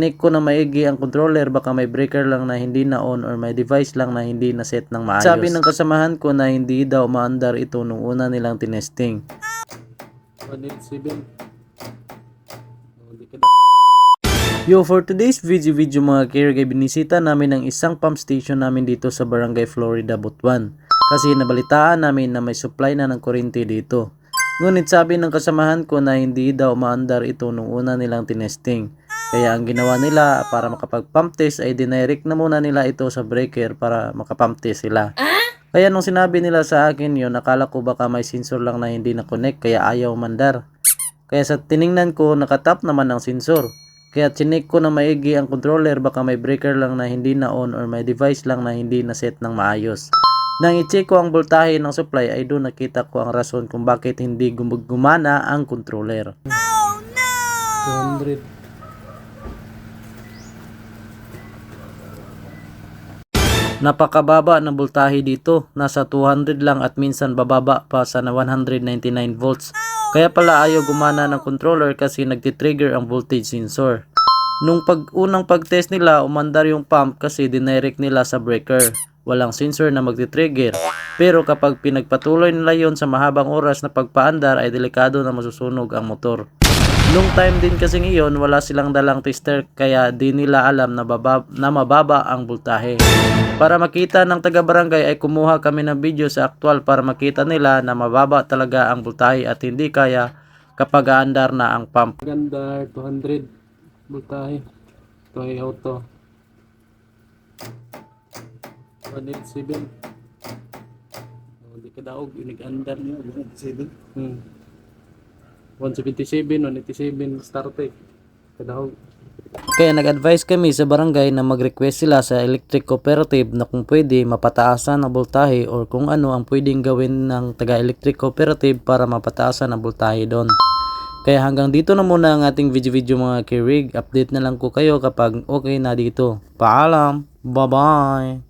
Chinik ko na maigi ang controller, baka may breaker lang na hindi na on or may device lang na hindi na set ng maayos. Sabi ng kasamahan ko na hindi daw maandar ito nung una nilang tinesting. 187. Yo, for today's video mga kirigay, binisita namin ang isang pump station namin dito sa Barangay Florida, Butuan. Kasi nabalitaan namin na may supply na ng kuryente dito. Ngunit sabi ng kasamahan ko na hindi daw maandar ito nung una nilang tinesting. Kaya ang ginawa nila para makapag-pump test ay dinirect na muna nila ito sa breaker para makapump test sila. Kaya nung sinabi nila sa akin yun, akala ko baka may sensor lang na hindi na-connect kaya ayaw mandar. Kaya sa tiningnan ko, nakatap naman ang sensor. Kaya chinik ko na maigi ang controller, baka may breaker lang na hindi na on or may device lang na hindi na set ng maayos. Nang i-check ko ang voltahe ng supply ay doon nakita ko ang rason kung bakit hindi gumana ang controller. Oh no! 200. Napakababa ng voltahe dito, nasa 200 lang at minsan bababa pa sa 199 volts. Kaya pala ayaw gumana ng controller kasi nagtitrigger ang voltage sensor. Nung unang pag-test nila, umandar yung pump kasi dinirect nila sa breaker. Walang sensor na magtitrigger. Pero kapag pinagpatuloy nila yon sa mahabang oras na pagpaandar ay delikado na masusunog ang motor. Nung time din kasi ngayon, wala silang dalang tester kaya di nila alam na mababa ang voltahe. Para makita ng taga-barangay ay kumuha kami ng video sa actual para makita nila na mababa talaga ang voltahe at hindi kaya kapag aandar na ang pump. Ganda 200 voltahe. Ito ay auto. 187. Hindi ka daog, inig-andar niyo. 187? 177, 187 start eh. Kadahog. Kaya nag-advise kami sa barangay na mag-request sila sa electric cooperative na kung pwede mapataasan ang voltahe or kung ano ang pwedeng gawin ng taga-electric cooperative para mapataasan ang voltahe doon. Kaya hanggang dito na muna ang ating video mga kirig. Update na lang ko kayo kapag okay na dito. Paalam! Bye-bye!